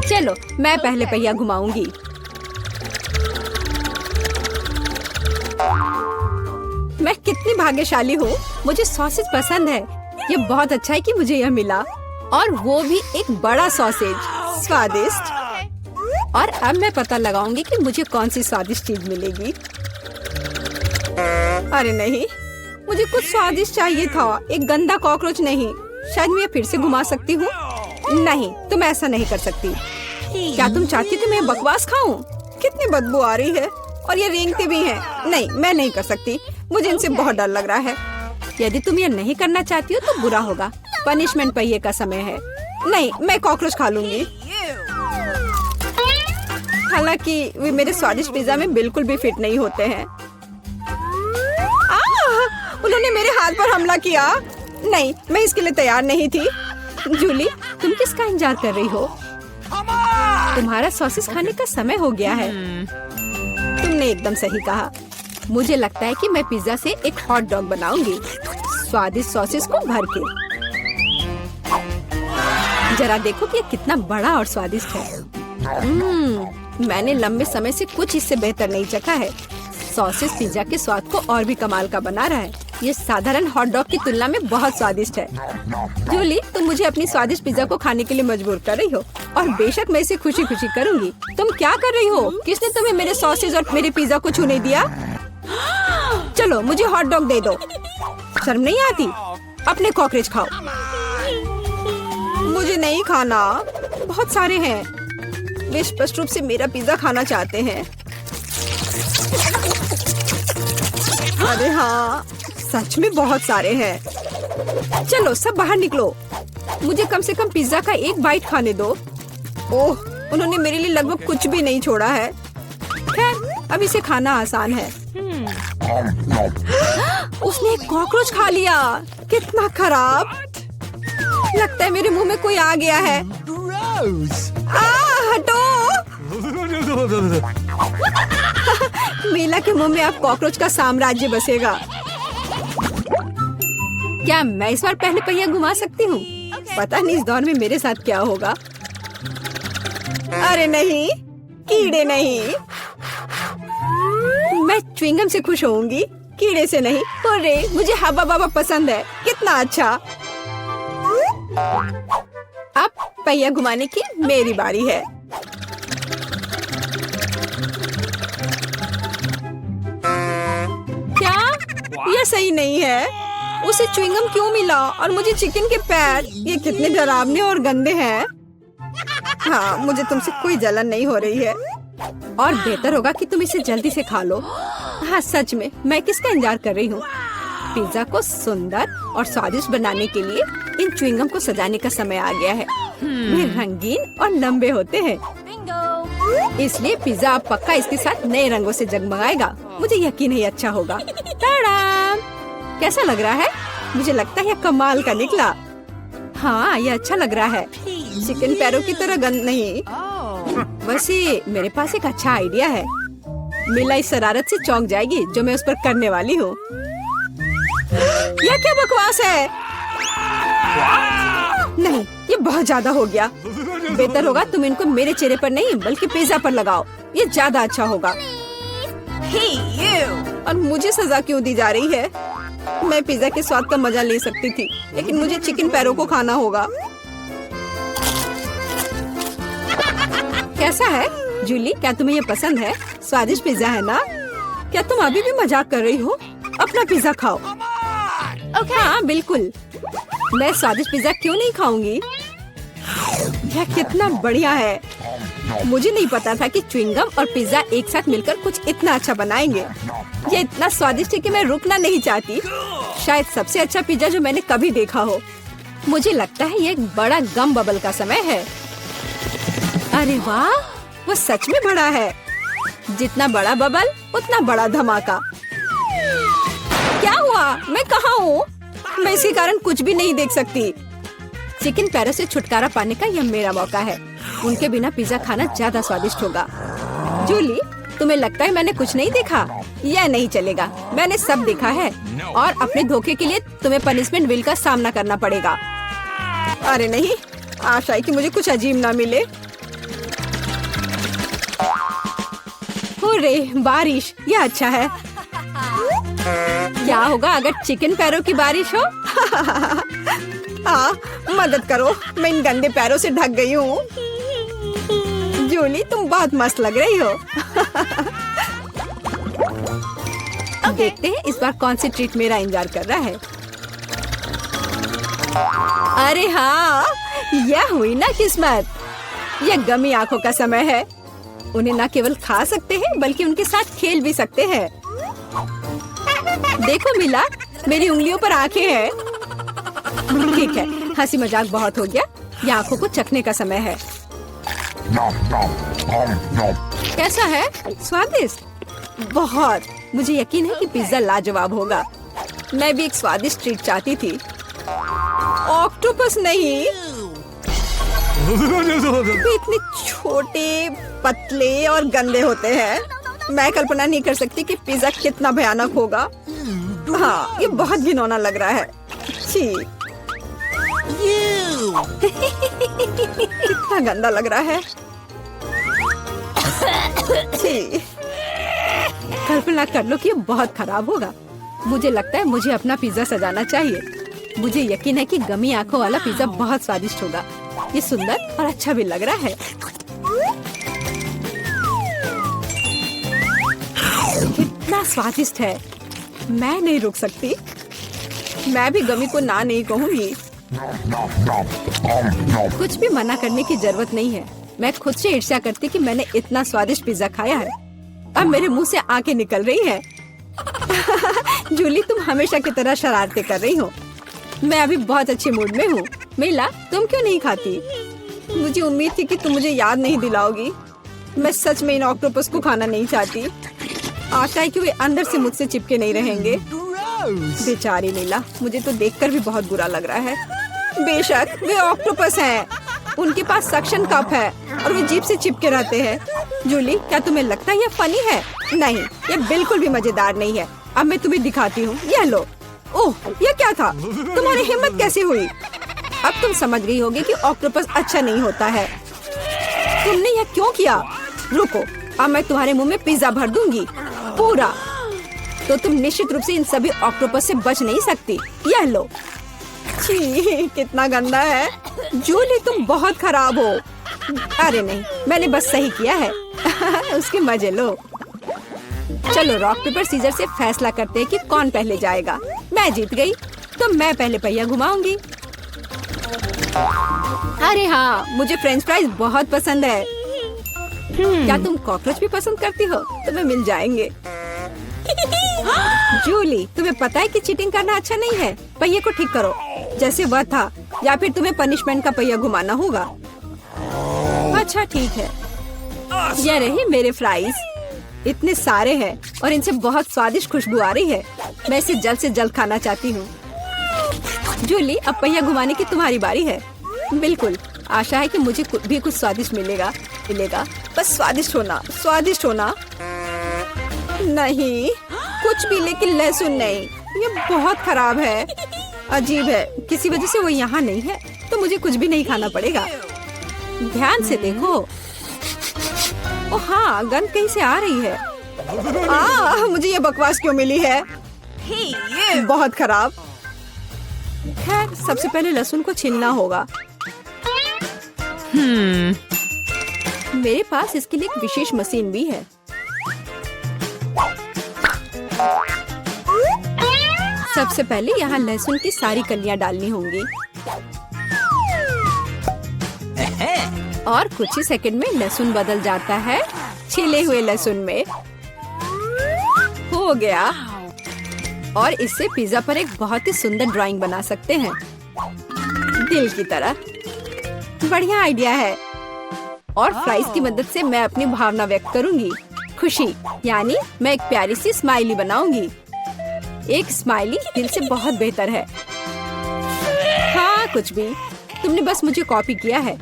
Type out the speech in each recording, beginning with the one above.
चलो मैं पहले पहिया घुमाऊंगी। मैं कितनी भाग्यशाली हूँ, मुझे सॉसेज पसंद है। ये बहुत अच्छा है कि मुझे यह मिला, और वो भी एक बड़ा सॉसेज, स्वादिष्ट। और अब मैं पता लगाऊंगी कि मुझे कौन सी स्वादिष्ट चीज मिलेगी। अरे नहीं, मुझे कुछ स्वादिष्ट चाहिए था, एक गंदा कॉकरोच नहीं। शायद मैं फिर से घुमा सकती हूँ। नहीं, तुम ऐसा नहीं कर सकती। क्या तुम चाहती हो कि मैं बकवास खाऊं? कितनी बदबू आ रही है, और ये रेंगते भी हैं। नहीं, मैं नहीं कर सकती, मुझे इनसे बहुत डर लग रहा है। यदि तुम ये नहीं करना चाहती हो तो बुरा होगा। पनिशमेंट पहिए का समय है। नहीं, मैं कॉकरोच खा लूंगी। हालांकि वे मेरे स्वादिष्ट पिज्जा में बिल्कुल भी फिट नहीं होते हैं। उन्होंने मेरे हाथ पर हमला किया। नहीं, मैं इसके लिए तैयार नहीं थी। जूली, तुम किसका इंतजार कर रही हो? तुम्हारा सॉसेस खाने का समय हो गया है। तुमने एकदम सही कहा। मुझे लगता है कि मैं पिज्जा से एक हॉट डॉग बनाऊंगी, स्वादिष्ट सॉसेस को भर के। जरा देखो कि ये कितना बड़ा और स्वादिष्ट है। मैंने लंबे समय से कुछ इससे बेहतर नहीं चखा है। सॉसेस पिज्जा के स्वाद को और भी कमाल का बना रहा है। ये साधारण हॉट डॉग की तुलना में बहुत स्वादिष्ट है। जूली, तुम मुझे अपनी स्वादिष्ट पिज्जा को खाने के लिए मजबूर कर रही हो, और बेशक मैं इसे खुशी खुशी करूंगी। तुम क्या कर रही हो? किसने तुम्हें मेरे सॉसेज और मेरे पिज्जा को छूने दिया? चलो मुझे हॉट डॉग दे दो। शर्म नहीं आती? अपने कॉकरोच खाओ। मुझे नहीं खाना, बहुत सारे हैं। वे स्पष्ट रूप से मेरा पिज्जा खाना चाहते हैं। अरे हाँ, सच में बहुत सारे हैं। चलो सब बाहर निकलो, मुझे कम से कम पिज्जा का एक बाइट खाने दो। ओह, उन्होंने मेरे लिए लगभग कुछ भी नहीं छोड़ा है। खैर, अब इसे खाना आसान है। उसने एक कॉकरोच खा लिया। कितना खराब। लगता है मेरे मुंह में कोई आ गया है। हटो। मीला के मुंह में अब कॉकरोच का साम्राज्य बसेगा। क्या मैं इस बार पहले पहिया घुमा सकती हूँ? पता नहीं इस दौर में मेरे साथ क्या होगा। अरे नहीं, कीड़े नहीं। मैं च्युइंगम से खुश होऊंगी, कीड़े से नहीं। अरे मुझे हब्बा बाबा पसंद है। कितना अच्छा। अब पहिया घुमाने की मेरी बारी है। क्या यह सही नहीं है? उसे च्युइंगम क्यों मिला और मुझे चिकन के पैर? ये कितने डरावने और गंदे हैं। हाँ, मुझे तुमसे कोई जलन नहीं हो रही है, और बेहतर होगा कि तुम इसे जल्दी से खा लो। हाँ सच में, मैं किसका इंतजार कर रही हूँ? पिज्जा को सुंदर और स्वादिष्ट बनाने के लिए इन च्युइंगम को सजाने का समय आ गया है। वे रंगीन और लंबे होते हैं, इसलिए पिज्जा अब पक्का इसके साथ नए रंगों से जगमगाएगा। मुझे यकीन है अच्छा होगा। टाडाम! कैसा लग रहा है? मुझे लगता है यह कमाल का निकला। हाँ, यह अच्छा लग रहा है। चिकन पैरों की तरह गंद नहीं। वैसे मेरे पास एक अच्छा आइडिया है। मीला इस शरारत से चौंक जाएगी जो मैं उस पर करने वाली हूँ। यह क्या बकवास है? नहीं, ये बहुत ज्यादा हो गया। बेहतर होगा तुम इनको मेरे चेहरे पर नहीं बल्कि पिज्जा पर लगाओ, ये ज्यादा अच्छा होगा। और मुझे सजा क्यों दी जा रही है? मैं पिज्जा के स्वाद का मजा ले सकती थी, लेकिन मुझे चिकन पैरों को खाना होगा। कैसा है जूली? क्या तुम्हें ये पसंद है? स्वादिष्ट पिज्जा है ना? क्या तुम अभी भी मजाक कर रही हो? अपना पिज्जा खाओ। हाँ बिल्कुल, मैं स्वादिष्ट पिज्जा क्यों नहीं खाऊंगी? यह कितना बढ़िया है। मुझे नहीं पता था कि च्युइंगम और पिज्जा एक साथ मिलकर कुछ इतना अच्छा बनाएंगे। ये इतना स्वादिष्ट है कि मैं रुकना नहीं चाहती। शायद सबसे अच्छा पिज्जा जो मैंने कभी देखा हो। मुझे लगता है ये एक बड़ा गम बबल का समय है। अरे वाह, वो सच में बड़ा है। जितना बड़ा बबल उतना बड़ा धमाका। क्या हुआ? मैं कहाँ हूँ? मैं इसके कारण कुछ भी नहीं देख सकती। चिकन पैरों से छुटकारा पाने का यह मेरा मौका है। उनके बिना पिज्जा खाना ज्यादा स्वादिष्ट होगा। जूली, तुम्हें लगता है मैंने कुछ नहीं देखा? यह नहीं चलेगा, मैंने सब देखा है, और अपने धोखे के लिए तुम्हें पनिशमेंट बिल का सामना करना पड़ेगा। अरे नहीं, आशा है कि मुझे कुछ अजीब ना मिले। रे बारिश, ये अच्छा है। क्या होगा अगर चिकन पैरों की बारिश हो? मदद करो, मैं इन गंदे पैरों से ढक गई हूँ। जूली तुम बहुत मस्त लग रही हो। देखते हैं इस बार कौन सी ट्रीट मेरा इंतजार कर रहा है। अरे हाँ, यह हुई ना किस्मत। यह गमी आंखों का समय है। उन्हें न केवल खा सकते हैं बल्कि उनके साथ खेल भी सकते हैं। देखो मिला, मेरी उंगलियों पर आंखें हैं। ठीक है, हंसी मजाक बहुत हो गया। ये आंखों को चखने का समय है। कैसा है? स्वादिष्ट? बहुत। मुझे यकीन है कि पिज्जा लाजवाब होगा। मैं भी एक स्वादिष्ट ट्रीट चाहती थी। ऑक्टोपस नहीं। वे इतने छोटे, पतले और गंदे होते हैं। मैं कल्पना नहीं कर सकती कि पिज्जा कितना भयानक होगा। हाँ, ये बहुत घिनौना लग रहा है। छी। कितना गंदा लग रहा है। छी। कल्पना कर लो कि ये बहुत खराब होगा। मुझे लगता है मुझे अपना पिज्जा सजाना चाहिए। मुझे यकीन है कि गमी आंखों वाला पिज्जा बहुत स्वादिष्ट होगा। ये सुंदर और अच्छा भी लग रहा है। कितना स्वादिष्ट है। मैं नहीं रुक सकती। मैं भी गमी को ना नहीं कहूँगी। कुछ भी मना करने की जरूरत नहीं है। मैं खुद से ईर्ष्या करती कि मैंने इतना स्वादिष्ट पिज्जा खाया है। अब मेरे मुंह से आंखें निकल रही हैं। जूली तुम हमेशा की तरह शरारतें कर रही हो। मैं अभी बहुत अच्छे मूड में हूँ। मिला, तुम क्यों नहीं खाती? मुझे उम्मीद थी कि तुम मुझे याद नहीं दिलाओगी। मैं सच में इन ऑक्टोपस को खाना नहीं चाहती। आशा है कि वे अंदर से मुझसे चिपके नहीं रहेंगे। बेचारी नीला, मुझे तो देखकर भी बहुत बुरा लग रहा है। बेशक वे ऑक्टोपस हैं। उनके पास सक्शन कप है और वे जीभ से चिपके रहते हैं। जूली, क्या तुम्हें लगता है यह फनी है? नहीं, यह बिल्कुल भी मजेदार नहीं है। अब मैं तुम्हें दिखाती हूँ। यह लो। ओह, यह क्या था? तुम्हारी हिम्मत कैसे हुई? अब तुम समझ गई होगी कि ऑक्टोपस अच्छा नहीं होता है। तुमने यह क्यों किया? रुको, अब मैं तुम्हारे मुंह में पिज्जा भर दूंगी, पूरा। तो तुम निश्चित रूप से इन सभी ऑक्टोपस से बच नहीं सकती। यह लो। छी, कितना गंदा है। जूली तुम बहुत खराब हो। अरे नहीं, मैंने बस सही किया है। उसके मजे लो। चलो रॉक पेपर सीजर से फैसला करते हैं कि कौन पहले जाएगा। मैं जीत गई तो मैं पहले पहिया घुमाऊंगी। अरे हाँ, मुझे फ्रेंच फ्राइज बहुत पसंद है। क्या तुम कॉकरोच भी पसंद करती हो? तुम्हें मिल जाएंगे। जूली, तुम्हें पता है कि चीटिंग करना अच्छा नहीं है। पहिए को ठीक करो जैसे वह था, या फिर तुम्हें पनिशमेंट का पहिया घुमाना होगा। अच्छा ठीक है। ये रहे मेरे फ्राइज। इतने सारे हैं और इनसे बहुत स्वादिष्ट खुशबू आ रही है। मैं इसे जल्द से जल्द खाना चाहती हूँ। जूली, अब पहिया घुमाने की तुम्हारी बारी है। बिल्कुल, आशा है कि मुझे भी कुछ स्वादिष्ट मिलेगा। बस स्वादिष्ट होना। नहीं, कुछ भी, लेकिन लहसुन नहीं। ये बहुत खराब है। अजीब है, किसी वजह से वो यहाँ नहीं है तो मुझे कुछ भी नहीं खाना पड़ेगा। ध्यान से देखो। ओ हाँ, गंध कहीं से आ रही है। मुझे ये बकवास क्यों मिली है? बहुत खराब। खैर, सबसे पहले लहसुन को छीलना होगा। मेरे पास इसके लिए एक विशेष मशीन भी है। सबसे पहले यहाँ लहसुन की सारी कलियां डालनी होंगी और कुछ ही सेकंड में लहसुन बदल जाता है छिले हुए लहसुन में। हो गया। और इससे पिज्जा पर एक बहुत ही सुंदर ड्राइंग बना सकते हैं, दिल की तरह। बढ़िया आइडिया है। और फ्राइज की मदद से मैं अपनी भावना व्यक्त करूंगी। खुशी, यानी मैं एक प्यारी सी स्माइली बनाऊंगी। एक स्माइली दिल से बहुत बेहतर है। हाँ, कुछ भी। तुमने बस मुझे कॉपी किया है।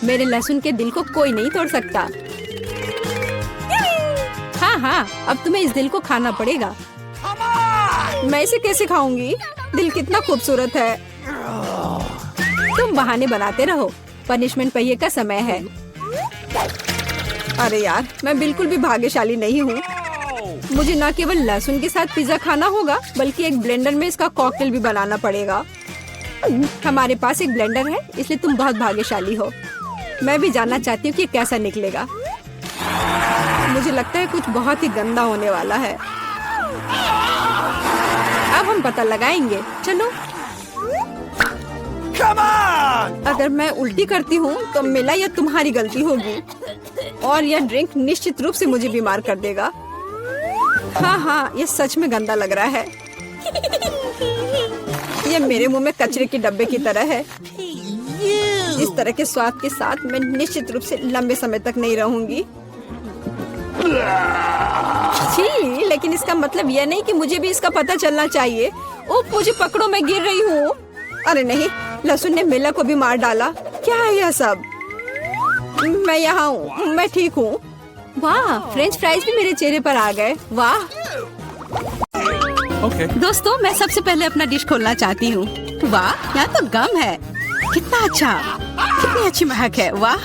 मेरे लहसुन के दिल को कोई नहीं तोड़ सकता। हाँ, अब तुम्हें इस दिल को खाना पड़ेगा। मैं इसे कैसे खाऊंगी? दिल कितना खूबसूरत है। तुम बहाने बनाते रहो। पनिशमेंट पहिए का समय है। अरे यार, मैं बिल्कुल भी भाग्यशाली नहीं हूँ। मुझे न केवल लहसुन के साथ पिज्जा खाना होगा बल्कि एक ब्लेंडर में इसका कॉकटेल भी बनाना पड़ेगा। हमारे पास एक ब्लेंडर है, इसलिए तुम बहुत भाग्यशाली हो। मैं भी जानना चाहती हूँ कि कैसा निकलेगा। मुझे लगता है कुछ बहुत ही गंदा होने वाला है। अब हम पता लगाएंगे। चलो। अगर मैं उल्टी करती हूँ तो मेरा या तुम्हारी गलती होगी और यह ड्रिंक निश्चित रूप से मुझे बीमार कर देगा। हाँ, ये सच में गंदा लग रहा है। ये मेरे मुंह में कचरे के डब्बे की तरह है। इस तरह के स्वाद के साथ मैं निश्चित रूप से लंबे समय तक नहीं रहूंगी। छी, लेकिन इसका मतलब यह नहीं कि मुझे भी इसका पता चलना चाहिए। ओह, मुझे पकड़ो, मैं गिर रही हूँ। अरे नहीं, लहसुन ने मिला को भी मार डाला। क्या है यह सब? मैं यहाँ हूँ, मैं ठीक हूँ। वाह, फ्रेंच फ्राइज भी मेरे चेहरे पर आ गए। वाह। दोस्तों, मैं सबसे पहले अपना डिश खोलना चाहती हूँ। वाह, यहाँ तो गम है। कितना अच्छा, कितनी अच्छी महक है। वाह,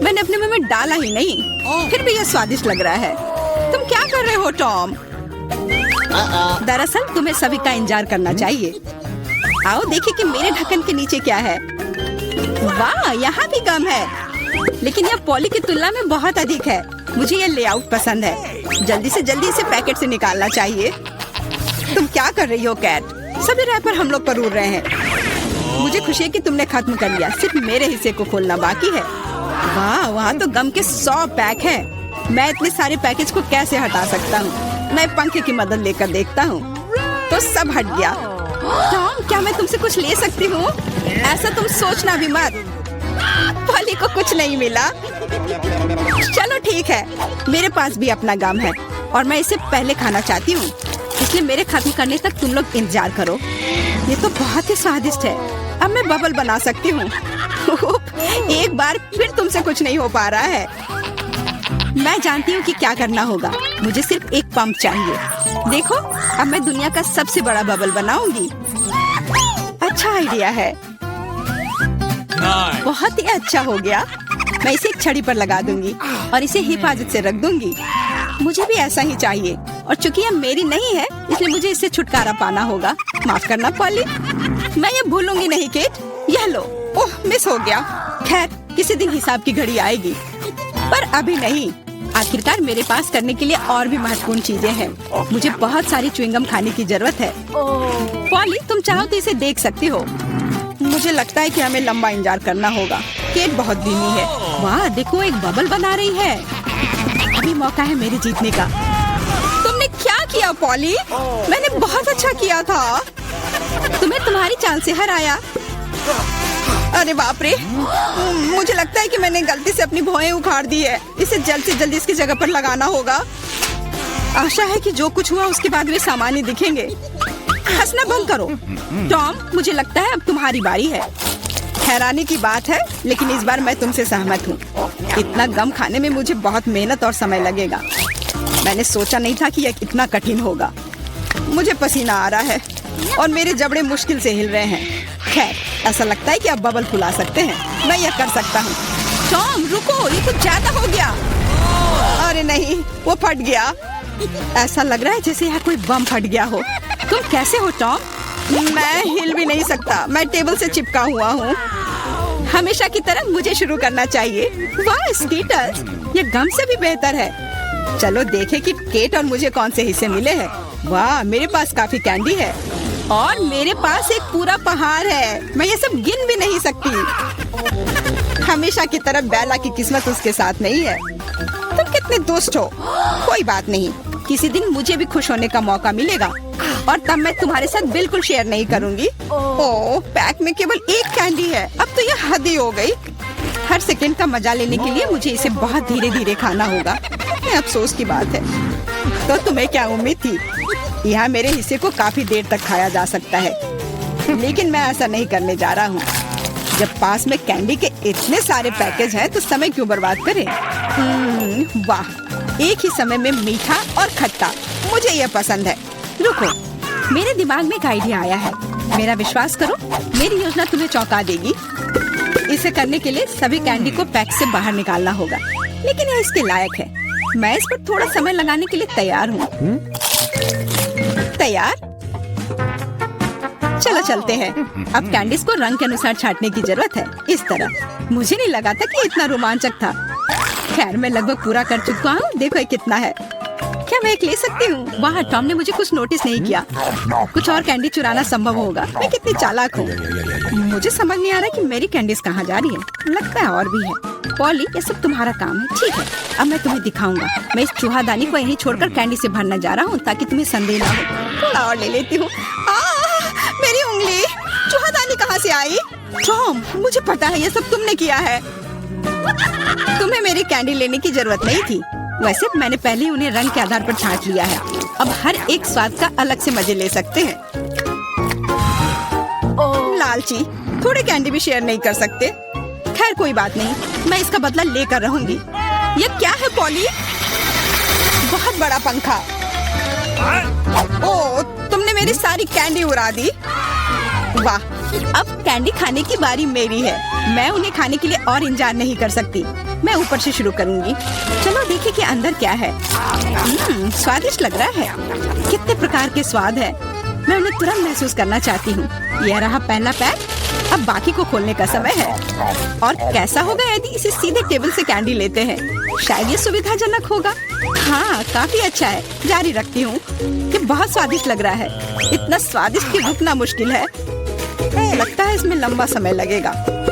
मैंने अपने मुंह में डाला ही नहीं, फिर भी यह स्वादिष्ट लग रहा है। तुम क्या कर रहे हो टॉम? दरअसल तुम्हें सभी का इंतजार करना चाहिए। आओ देखिए कि मेरे ढक्कन के नीचे क्या है। वाह, यहाँ भी गम है, लेकिन यह पॉली की तुलना में बहुत अधिक है। मुझे यह लेआउट पसंद है। जल्दी से जल्दी इसे पैकेट से निकालना चाहिए। तुम क्या कर रही हो कैट? सभी रैपर हम लोग पर उड़ रहे हैं। मुझे खुशी है कि तुमने खत्म कर लिया, सिर्फ मेरे हिस्से को खोलना बाकी है। वाह, वहाँ तो गम के 100 पैक हैं। मैं इतने सारे पैकेज को कैसे हटा सकता हूँ? मैं पंखे की मदद लेकर देखता हूँ तो सब हट गया। टॉम, क्या मैं तुमसे कुछ ले सकती हूँ? ऐसा तुम सोचना भी मत। पॉली को कुछ नहीं मिला। चलो ठीक है, मेरे पास भी अपना गम है और मैं इसे पहले खाना चाहती हूँ, इसलिए मेरे खत्म करने तक तुम लोग इंतजार करो। ये तो बहुत ही स्वादिष्ट है। अब मैं बबल बना सकती हूँ। एक बार फिर तुमसे कुछ नहीं हो पा रहा है। मैं जानती हूँ कि क्या करना होगा। मुझे सिर्फ एक पंप चाहिए। देखो, अब मैं दुनिया का सबसे बड़ा बबल बनाऊंगी। अच्छा आइडिया है। बहुत ही अच्छा हो गया। मैं इसे एक छड़ी पर लगा दूंगी और इसे हिफाजत से रख दूंगी। मुझे भी ऐसा ही चाहिए, और चूंकि यह मेरी नहीं है इसलिए मुझे इससे छुटकारा पाना होगा। माफ करना पॉली, मैं ये भूलूंगी नहीं केट। यह लो। ओह, मिस हो गया। खैर, किसी दिन हिसाब की घड़ी आएगी, पर अभी नहीं। आखिरकार मेरे पास करने के लिए और भी महत्वपूर्ण चीजें हैं। मुझे बहुत सारी च्युइंगम खाने की जरूरत है। पॉली, तुम चाहो तो इसे देख सकती हो। मुझे लगता है कि हमें लंबा इंतजार करना होगा। केट बहुत धीमी है। वाह, देखो, एक बबल बना रही है। अभी मौका है मेरे जीतने का। तुमने क्या किया पॉली? मैंने बहुत अच्छा किया था। तुम्हें तुम्हारी चाल से हराया। अरे बाप रे, मुझे लगता है कि मैंने गलती से अपनी भौहें उखाड़ दी है। इसे जल्द से जल्द इसकी जगह पर लगाना होगा। आशा है कि जो कुछ हुआ उसके बाद वे सामान्य दिखेंगे। हंसना बंद करो। टॉम, मुझे लगता है अब तुम्हारी बारी है। हैरानी की बात है, लेकिन इस बार मैं तुमसे सहमत हूँ। इतना गम खाने में मुझे बहुत मेहनत और समय लगेगा। मैंने सोचा नहीं था कि यह इतना कठिन होगा। मुझे पसीना आ रहा है और मेरे जबड़े मुश्किल से हिल रहे हैं। खैर, ऐसा लगता है कि अब बबल फुला सकते हैं। मैं यह कर सकता हूँ। टॉम, रुको, ये कुछ ज्यादा हो गया। अरे नहीं, वो फट गया। ऐसा लग रहा है जैसे यहाँ कोई बम फट गया हो। तुम कैसे हो टॉम? मैं हिल भी नहीं सकता। मैं टेबल से चिपका हुआ हूँ। हमेशा की तरह मुझे शुरू करना चाहिए। वाह स्कीटर्स, ये गम से भी बेहतर है। चलो देखें कि केट और मुझे कौन से हिस्से मिले हैं। वाह, मेरे पास काफी कैंडी है और मेरे पास एक पूरा पहाड़ है। मैं ये सब गिन भी नहीं सकती। हमेशा की तरह बेला की किस्मत उसके साथ नहीं है। तुम कितने दुष्ट हो। कोई बात नहीं, किसी दिन मुझे भी खुश होने का मौका मिलेगा और तब मैं तुम्हारे साथ बिल्कुल शेयर नहीं करूंगी। ओह, पैक में केवल एक कैंडी है। अब तो यह हद ही हो गई। हर सेकंड का मजा लेने के लिए मुझे इसे बहुत धीरे धीरे खाना होगा। अफसोस की बात है। तो तुम्हें क्या उम्मीद थी? यहाँ मेरे हिस्से को काफी देर तक खाया जा सकता है, लेकिन मैं ऐसा नहीं करने जा रहा हूँ। जब पास में कैंडी के इतने सारे पैकेज हैं तो समय क्यों बर्बाद करें? वाह, एक ही समय में मीठा और खट्टा, मुझे यह पसंद है। रुको, मेरे दिमाग में एक आइडिया आया है। मेरा विश्वास करो, मेरी योजना तुम्हें चौंका देगी। इसे करने के लिए सभी कैंडी को पैक से बाहर निकालना होगा, लेकिन ये इसके लायक है। मैं इस पर थोड़ा समय लगाने के लिए तैयार हूँ। तैयार? चलो चलते हैं। अब कैंडीज को रंग के अनुसार छांटने की जरूरत है, इस तरह। मुझे नहीं लगा था कि इतना रोमांचक था। खैर, मैं लगभग पूरा कर चुका हूँ। देखो ये कितना है। क्या मैं एक ले सकती हूँ? वाह, टॉम ने मुझे कुछ नोटिस नहीं किया। कुछ और कैंडी चुराना संभव होगा। मैं कितनी चालाक हूँ। मुझे समझ नहीं आ रहा कि मेरी कैंडीज कहाँ जा रही है। लगता है और भी है। पॉली, ये सब तुम्हारा काम है। ठीक है, अब मैं तुम्हें दिखाऊंगा। मैं इस चूहादानी को यहीं छोड़कर कैंडी से भरने जा रहा हूँ, ताकि तुम्हें संदेह ना हो। थोड़ा और ले लेती हूँ। मेरी उंगली! चूहादानी कहाँ से आई? टॉम, मुझे पता है ये सब तुमने किया है। तुम्हें मेरी कैंडी लेने की जरूरत नहीं थी। वैसे मैंने पहले ही उन्हें रंग के आधार पर छांट लिया है। अब हर एक स्वाद का अलग से मजे ले सकते हैं। लालची, थोड़े कैंडी भी शेयर नहीं कर सकते। खैर कोई बात नहीं, मैं इसका बदला लेकर रहूंगी। ये क्या है पॉली? बहुत बड़ा पंखा। ओह, तुमने मेरी सारी कैंडी उड़ा दी। वाह, अब कैंडी खाने की बारी मेरी है। मैं उन्हें खाने के लिए और इंतजार नहीं कर सकती। मैं ऊपर से शुरू करूंगी। चलो देखें कि अंदर क्या है। स्वादिष्ट लग रहा है। कितने प्रकार के स्वाद है। मैं उन्हें तुरंत महसूस करना चाहती हूँ। यह रहा पहला पैक। अब बाकी को खोलने का समय है। और कैसा होगा यदि इसे सीधे टेबल से कैंडी लेते हैं? शायद ये सुविधाजनक होगा। हाँ, काफी अच्छा है। जारी रखती हूँ। ये बहुत स्वादिष्ट लग रहा है। इतना स्वादिष्ट कि रुकना मुश्किल है। लगता है इसमें लंबा समय लगेगा।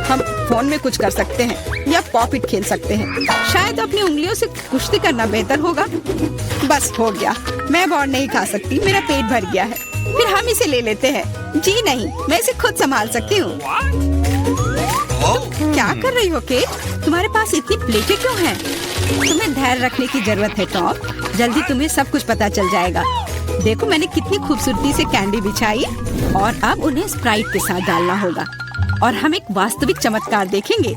हम फोन में कुछ कर सकते हैं या पॉपिट खेल सकते हैं। शायद अपनी उंगलियों से कुश्ती करना बेहतर होगा। बस हो गया। मैं अब और नहीं खा सकती। मेरा पेट भर गया है। फिर हम इसे ले लेते हैं। जी नहीं, मैं इसे खुद संभाल सकती हूँ। क्या कर रही हो केट? तुम्हारे पास इतनी प्लेटें क्यों हैं? तुम्हें धैर्य रखने की जरूरत है टॉम। जल्दी तुम्हें सब कुछ पता चल जाएगा। देखो मैंने कितनी खूबसूरती से कैंडी बिछाई। और अब उन्हें स्प्राइट के साथ डालना होगा और हम एक वास्तविक चमत्कार देखेंगे।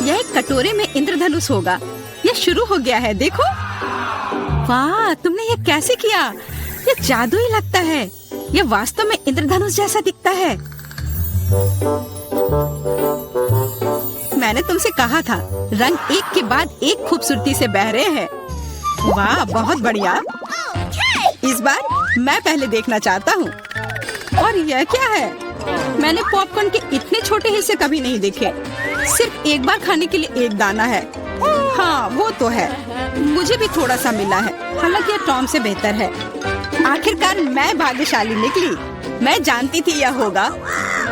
यह एक कटोरे में इंद्रधनुष होगा। यह शुरू हो गया है, देखो। वाह, तुमने ये कैसे किया? ये जादू ही लगता है। यह वास्तव में इंद्रधनुष जैसा दिखता है। मैंने तुमसे कहा था, रंग एक के बाद एक खूबसूरती से बह रहे हैं। वाह, बहुत बढ़िया। इस बार मैं पहले देखना चाहता हूँ। और यह क्या है? मैंने पॉपकॉर्न के इतने छोटे हिस्से कभी नहीं देखे। सिर्फ एक बार खाने के लिए एक दाना है। हाँ, वो तो है। मुझे भी थोड़ा सा मिला है, हालांकि यह टॉम से बेहतर है। आखिरकार मैं भाग्यशाली निकली। मैं जानती थी यह होगा।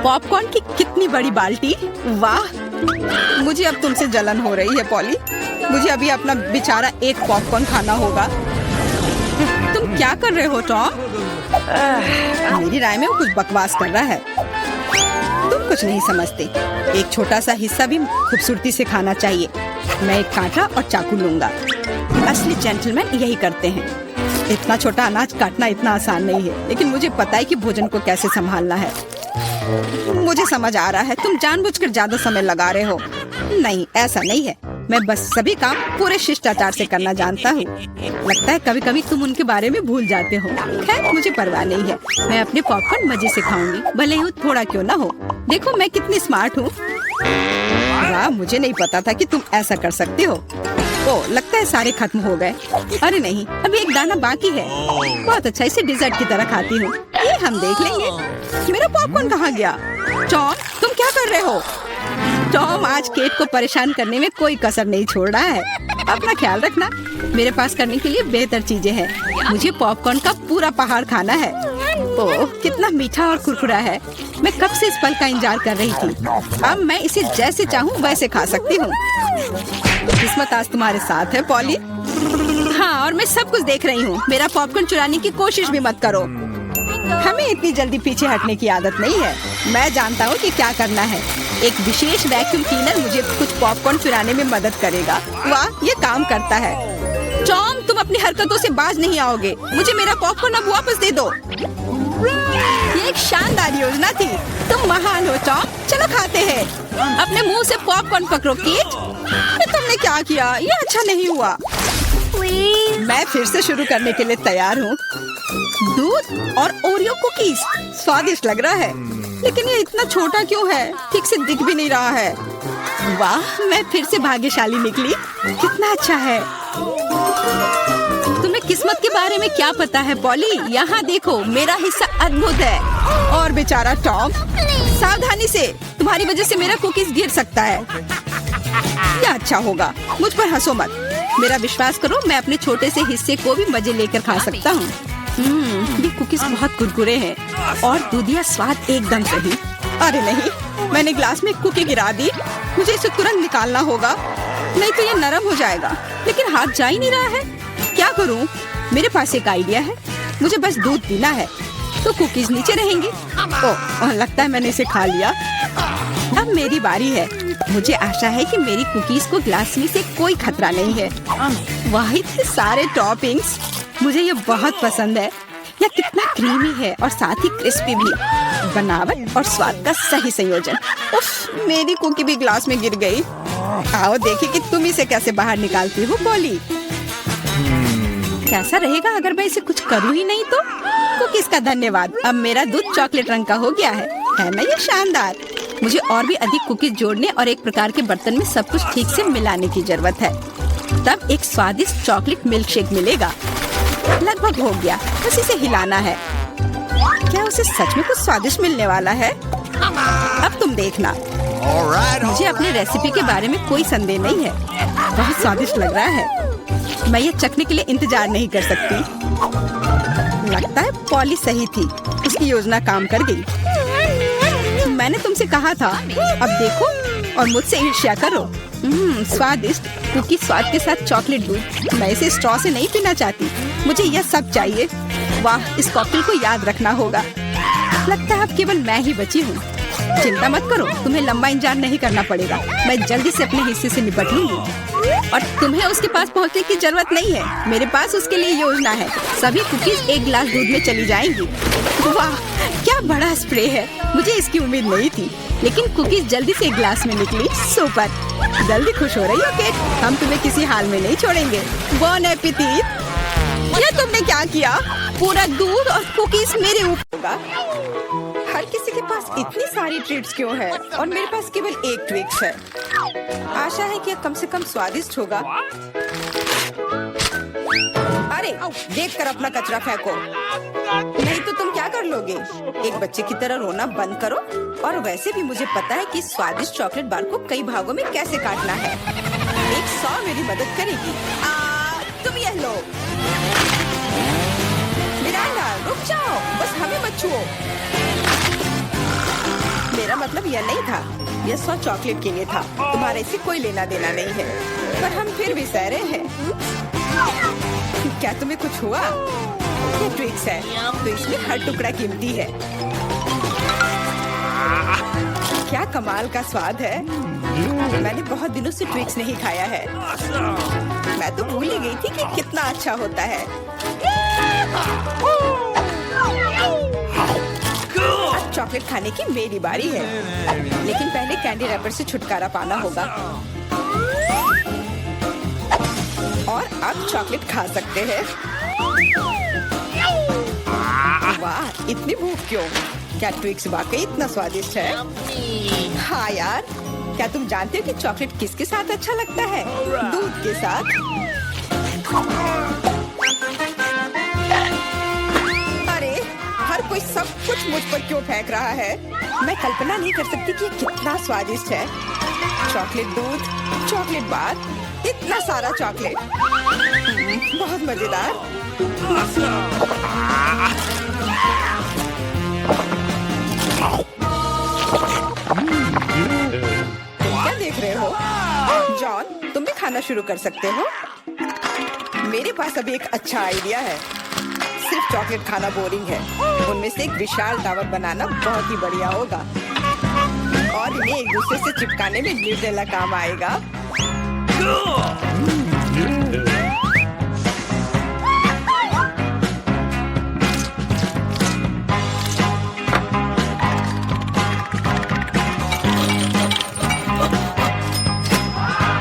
पॉपकॉर्न की कितनी बड़ी बाल्टी। वाह, मुझे अब तुमसे जलन हो रही है पॉली। मुझे अभी अपना बेचारा एक पॉपकॉर्न खाना होगा। तुम क्या कर रहे हो टॉम? मेरी राय में वो कुछ बकवास कर रहा है। तुम कुछ नहीं समझते। एक छोटा सा हिस्सा भी खूबसूरती से खाना चाहिए। मैं एक कांटा और चाकू लूंगा। असली जेंटलमैन यही करते हैं। इतना छोटा अनाज काटना इतना आसान नहीं है, लेकिन मुझे पता है कि भोजन को कैसे संभालना है। मुझे समझ आ रहा है, तुम जानबूझकर ज्यादा समय लगा रहे हो। नहीं, ऐसा नहीं है। मैं बस सभी काम पूरे शिष्टाचार से करना जानता हूँ। लगता है कभी कभी तुम उनके बारे में भूल जाते हो। खैर, मुझे परवाह नहीं है। मैं अपने पॉपकॉर्न मजे से खाऊंगी, भले ही थोड़ा क्यों ना हो। देखो मैं कितनी स्मार्ट हूँ। वाह, मुझे नहीं पता था कि तुम ऐसा कर सकते हो। ओह, लगता है सारे खत्म हो गए। अरे नहीं, अभी एक दाना बाकी है। बहुत अच्छा, इसे डिजर्ट की तरह खाती हूँ। ये हम देख लेंगे। मेरा पॉपकॉर्न कहाँ गया? टॉम, तुम क्या कर रहे हो? टॉम आज केट को परेशान करने में कोई कसर नहीं छोड़ रहा है। अपना ख्याल रखना। मेरे पास करने के लिए बेहतर चीजें हैं। मुझे पॉपकॉर्न का पूरा पहाड़ खाना है। ओह, कितना मीठा और कुरकुरा है। मैं कब से इस पल का इंतजार कर रही थी। अब मैं इसे जैसे चाहूँ वैसे खा सकती हूँ। किस्मत आज तुम्हारे साथ है पॉली। हाँ, और मैं सब कुछ देख रही हूँ। मेरा पॉपकॉर्न चुराने की कोशिश भी मत करो। हमें इतनी जल्दी पीछे हटने की आदत नहीं है। मैं जानता हूँ कि क्या करना है। एक विशेष वैक्यूम क्लीनर मुझे कुछ पॉपकॉर्न चुराने में मदद करेगा। वाह, ये काम करता है। टॉम, तुम अपनी हरकतों से बाज नहीं आओगे। मुझे मेरा पॉपकॉर्न अब वापस दे दो। ये एक शानदार योजना थी। तुम महान हो टॉम। चलो खाते हैं। अपने मुंह से पॉपकॉर्न पकड़ो केट। तुमने क्या किया? ये अच्छा नहीं हुआ। मैं फिर से शुरू करने के लिए तैयार हूँ। दूध और ओरियो कुकीज, स्वादिष्ट लग रहा है। लेकिन ये इतना छोटा क्यों है? ठीक से दिख भी नहीं रहा है। वाह, मैं फिर से भाग्यशाली निकली। कितना अच्छा है। तुम्हें किस्मत के बारे में क्या पता है पॉली? यहाँ देखो, मेरा हिस्सा अद्भुत है। और बेचारा टॉम, सावधानी से, तुम्हारी वजह से मेरा कुकीज गिर सकता है। क्या अच्छा होगा, मुझ पर हंसो मत। मेरा विश्वास करो, मैं अपने छोटे से हिस्से को भी मजे लेकर खा सकता हूँ। ये कुकीज बहुत कुरकुरे हैं और दूधिया स्वाद एकदम सही। अरे नहीं, मैंने ग्लास में कुकी गिरा दी। मुझे इसे तुरंत निकालना होगा, नहीं तो ये नरम हो जाएगा। लेकिन हाथ जा ही नहीं रहा है। क्या करूँ? मेरे पास एक आइडिया है। मुझे बस दूध पीना है तो कुकीज नीचे रहेंगी। ओह, लगता है मैंने इसे खा लिया। अब मेरी बारी है। मुझे आशा है कि मेरी कुकीज को ग्लास में से कोई खतरा नहीं है। वाह, इतने सारे टॉपिंग्स, मुझे ये बहुत पसंद है। यह कितना क्रीमी है और साथ ही क्रिस्पी भी। बनावट और स्वाद का सही संयोजन। उफ, मेरी कुकी भी ग्लास में गिर गई। आओ देखें कि तुम इसे कैसे बाहर निकालती हो पॉली। कैसा रहेगा अगर मैं इसे कुछ करूँ ही नहीं तो? कुकीज का धन्यवाद, अब मेरा दूध चॉकलेट रंग का हो गया है ना? ये शानदार। मुझे और भी अधिक कुकीज जोड़ने और एक प्रकार के बर्तन में सब कुछ ठीक से मिलाने की जरूरत है। तब एक स्वादिष्ट चॉकलेट मिल्क शेक मिलेगा। लगभग हो गया, बस इसे हिलाना है। क्या उसे सच में कुछ स्वादिष्ट मिलने वाला है? अब तुम देखना। मुझे अपने रेसिपी के बारे में कोई संदेह नहीं है। बहुत स्वादिष्ट लग रहा है। मैं ये चखने के लिए इंतजार नहीं कर सकती। लगता है पॉली सही थी, उसकी योजना काम कर गई। मैंने तुमसे कहा था। अब देखो और मुझसे ईर्ष्या करो। स्वादिष्ट कुकी स्वाद के साथ चॉकलेट दूध। मैं इसे स्ट्रॉ से नहीं पीना चाहती, मुझे यह सब चाहिए। वाह, इस कॉकटेल को याद रखना होगा। लगता है अब केवल मैं ही बची हूँ। चिंता मत करो, तुम्हें लंबा इंतजार नहीं करना पड़ेगा। मैं जल्दी से अपने हिस्से से निपट लूंगी और तुम्हें उसके पास पहुंचने की जरूरत नहीं है। मेरे पास उसके लिए योजना है। सभी कुकीज एक गिलास दूध में चली जाएंगी। वाह, क्या बड़ा स्प्रे है। मुझे इसकी उम्मीद नहीं थी, लेकिन कुकीज जल्दी से एक गिलास में निकली। सुपर, जल्दी खुश हो रही हो केट? हम तुम्हें किसी हाल में नहीं छोड़ेंगे। बॉन एपेटिट। ये तुमने क्या किया? पूरा दूध और कुकीज मेरे ऊपर होगा। हर किसी के पास इतनी सारी ट्रीट्स क्यों है और मेरे पास केवल एक ट्विक्स है। आशा है कि यह कम से कम स्वादिष्ट होगा। अरे, देखकर अपना कचरा फेंको, नहीं तो तुम क्या कर लोगे? एक बच्चे की तरह रोना बंद करो। और वैसे भी मुझे पता है कि स्वादिष्ट चॉकलेट बार को कई भागों में कैसे काटना है। एक सॉ मेरी मदद करेगी। तुम यह लो। मिरांडा, रुक जाओ, बस हमें मत छुओ। मेरा मतलब यह नहीं था। यह सॉ चॉकलेट के लिए था। तुम्हारे से कोई लेना देना नहीं है, पर हम फिर भी सहरे हैं। क्या तुम्हें कुछ हुआ? ये ट्विक्स है, तो इसमें हर टुकड़ा कीमती है। क्या कमाल का स्वाद है। मैंने बहुत दिनों से ट्विक्स नहीं खाया है। मैं तो भूल ही गई थी कि कितना अच्छा होता है। अब चॉकलेट खाने की मेरी बारी है, लेकिन पहले कैंडी रैपर से छुटकारा पाना होगा। और अब चॉकलेट खा सकते हैं। वाह, इतनी भूख क्यों? क्या ट्विक्स वाकई इतना स्वादिष्ट है? हाँ यार, क्या तुम जानते हो कि चॉकलेट किसके साथ अच्छा लगता है? दूध के साथ। अरे, हर कोई सब कुछ मुझ पर क्यों फेंक रहा है? मैं कल्पना नहीं कर सकती कि ये कितना स्वादिष्ट है। चॉकलेट दूध, चॉकलेट बार, इतना सारा चॉकलेट। बहुत मजेदार। क्या देख रहे हो? जॉन, तुम भी खाना शुरू कर सकते हो। मेरे पास अभी एक अच्छा आइडिया है। सिर्फ चॉकलेट खाना बोरिंग है। उनमें से एक विशाल टावर बनाना बहुत ही बढ़िया होगा और इन्हें एक दूसरे से चिपकाने में निर्दयला काम आएगा।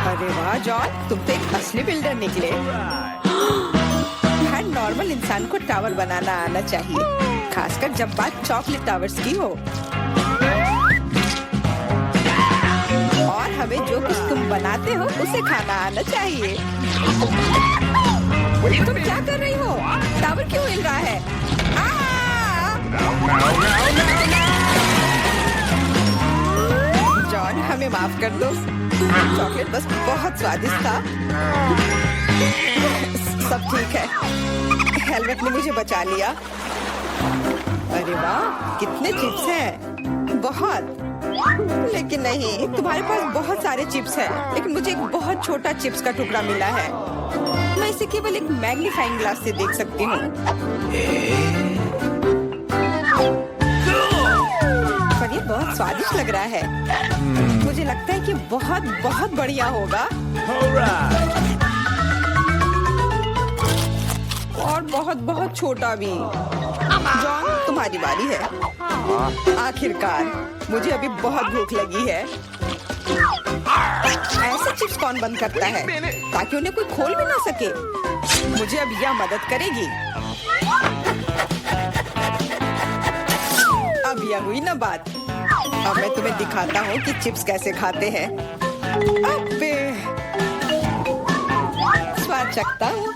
अरे वाह जॉन, तुम तो एक असली बिल्डर निकले। हर नॉर्मल इंसान को टावर बनाना आना चाहिए, खासकर जब बात चॉकलेट टावर्स की हो। हमें जो कुछ तुम बनाते हो उसे खाना आना चाहिए। तुम क्या कर रही हो? टावर क्यों हिल रहा है? जॉन, हमें माफ कर दो। चॉकलेट बस बहुत स्वादिष्ट था। सब ठीक है। हेलमेट ने मुझे बचा लिया। अरे वाह, कितने चिप्स हैं। बहुत। लेकिन नहीं, तुम्हारे पास बहुत सारे चिप्स हैं, लेकिन मुझे एक बहुत छोटा चिप्स का टुकड़ा मिला है। मैं इसे केवल एक मैग्नीफाइंग ग्लास से देख सकती हूँ। पर ये बहुत स्वादिष्ट लग रहा है। मुझे लगता है कि बहुत बहुत बढ़िया होगा। और बहुत बहुत छोटा भी। जॉन, तुम्हारी बारी है। आखिरकार, मुझे अभी बहुत भूख लगी है। ऐसे चिप्स कौन बंद करता है ताकि उन्हें कोई खोल भी ना सके? मुझे अब यह मदद करेगी। अब यह हुई ना बात। अब मैं तुम्हें दिखाता हूँ कि चिप्स कैसे खाते हैं। अबे, स्वाद चखता हूँ।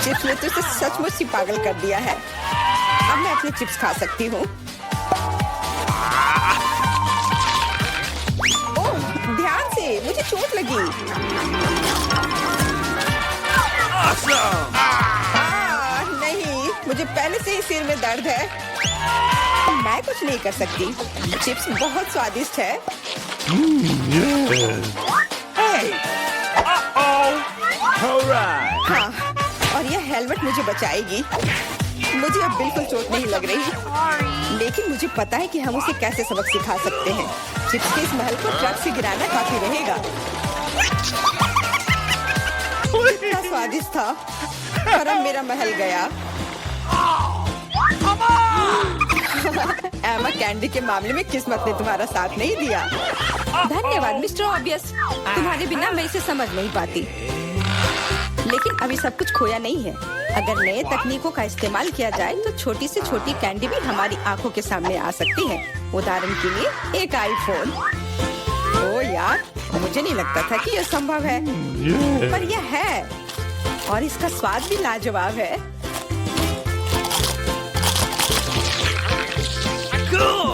चिप्स ने तो इसे सचमुच ही पागल कर दिया है। अब मैं अपने चिप्स खा सकती हूँ। ओह, ध्यान से, मुझे चोट लगी। नहीं, मुझे पहले से ही सिर में दर्द है। मैं कुछ नहीं कर सकती। चिप्स बहुत स्वादिष्ट है। हाँ, और यह हेलमेट मुझे बचाएगी। मुझे अब बिल्कुल चोट नहीं लग रही, लेकिन मुझे पता है कि हम उसे कैसे सबक सिखा सकते हैं। चिप्स के इस महल को ट्रक से गिराना काफी रहेगा। कितना स्वादिष्ट था, पर अब मेरा महल गया। एमा, कैंडी के मामले में किस्मत ने तुम्हारा साथ नहीं दिया। धन्यवाद मिस्टर ऑब्वियस। तुम्हारे बिना मैं इसे समझ नहीं पाती। लेकिन अभी सब कुछ खोया नहीं है। अगर नए तकनीकों का इस्तेमाल किया जाए तो छोटी से छोटी कैंडी भी हमारी आंखों के सामने आ सकती है। उदाहरण के लिए एक आईफोन। ओ यार, मुझे नहीं लगता था कि यह संभव है, पर यह है। और इसका स्वाद भी लाजवाब है।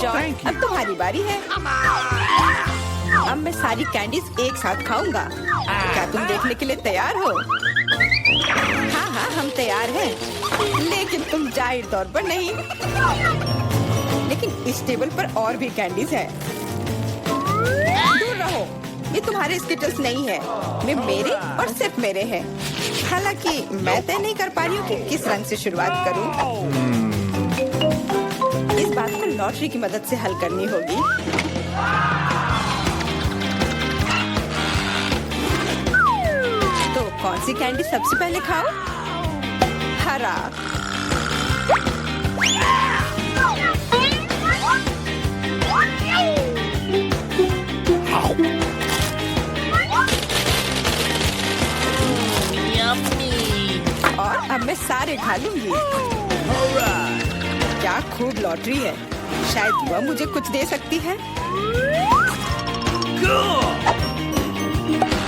जॉन, अब तुम्हारी बारी है। अब मैं सारी कैंडीज एक साथ खाऊंगा। क्या तुम देखने के लिए तैयार हो? हाँ हाँ, हम तैयार हैं। लेकिन तुम जाहिर तौर पर नहीं। लेकिन इस टेबल पर और भी कैंडीज हैं। दूर रहो, ये तुम्हारे स्किटल्स नहीं है। वे मेरे और सिर्फ मेरे हैं। हालांकि मैं तय नहीं कर पा रही हूँ कि किस रंग से शुरुआत करूँ। इस बात को लॉटरी की मदद से हल करनी होगी। तो कौन सी कैंडी सबसे पहले खाओ? हरा। और अब मैं सारे खा लूंगी। क्या खूब लॉटरी है। शायद वह मुझे कुछ दे सकती है।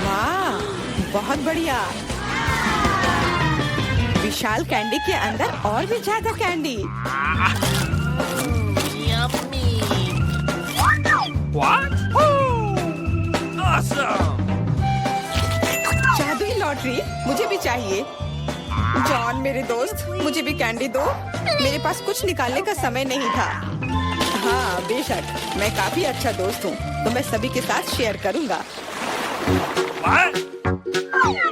वाह, बहुत बढ़िया। विशाल कैंडी के अंदर और भी ज्यादा कैंडी। जादुई लॉटरी मुझे भी चाहिए। जॉन मेरे दोस्त, मुझे भी कैंडी दो। मेरे पास कुछ निकालने का समय नहीं था। हाँ बेशक, मैं काफी अच्छा दोस्त हूँ, तो मैं सभी के साथ शेयर करूँगा।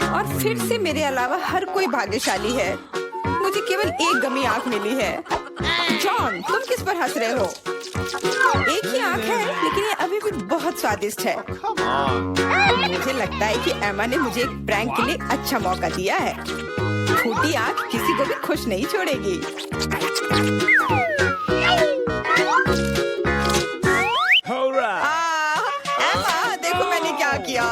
और फिर से मेरे अलावा हर कोई भाग्यशाली है। मुझे केवल एक गमी आँख मिली है। जॉन, तुम किस पर हंस रहे हो? एक ही आँख है, लेकिन ये अभी भी बहुत स्वादिष्ट है। मुझे लगता है कि एमा ने मुझे एक प्रैंक के लिए अच्छा मौका दिया है। फूटी आँख किसी को भी खुश नहीं छोड़ेगी। एमा, देखो मैंने क्या किया।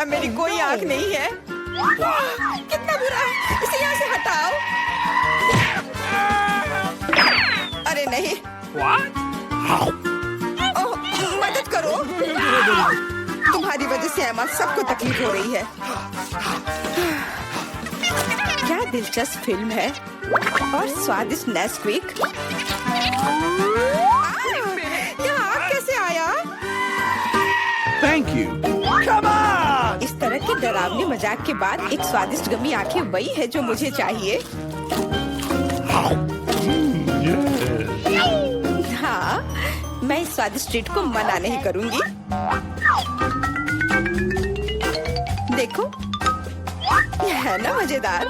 मेरी कोई आँख नहीं है। कितना बुरा, इसे यहाँ से हटाओ। अरे नहीं। ओह, मदद करो। तुम्हारी वजह से एमा सबको तकलीफ हो रही है। क्या दिलचस्प फिल्म है और स्वादिष्ट नेस्क्विक। यहाँ आग कैसे आया? Thank you. Come on! इस तरह के डरावने मजाक के बाद एक स्वादिष्ट गमी आखिर वही है जो मुझे चाहिए। हाँ, मैं इस स्वादिष्ट ट्रीट को मना नहीं करूंगी। देखो, यह है ना मजेदार।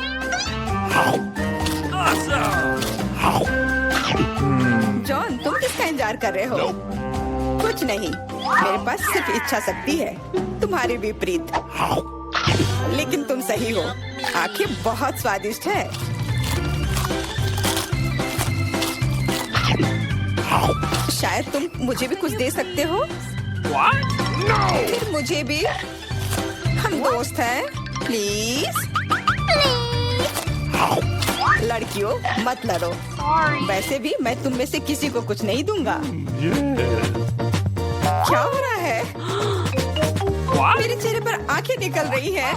जॉन, तुम किसका इंतजार कर रहे हो? कुछ नहीं, मेरे पास सिर्फ इच्छा शक्ति है, तुम्हारे विपरीत। लेकिन तुम सही हो, आंखें बहुत स्वादिष्ट है। शायद तुम मुझे भी कुछ दे सकते हो। फिर मुझे भी। हम दोस्त हैं, प्लीज। लड़कियों, मत लड़ो। वैसे भी मैं तुम में से किसी को कुछ नहीं दूंगा। क्या हो रहा है? मेरे चेहरे पर आंखें निकल रही हैं।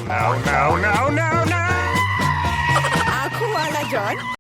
No, no, no, no, no! आंखों वाला जॉन।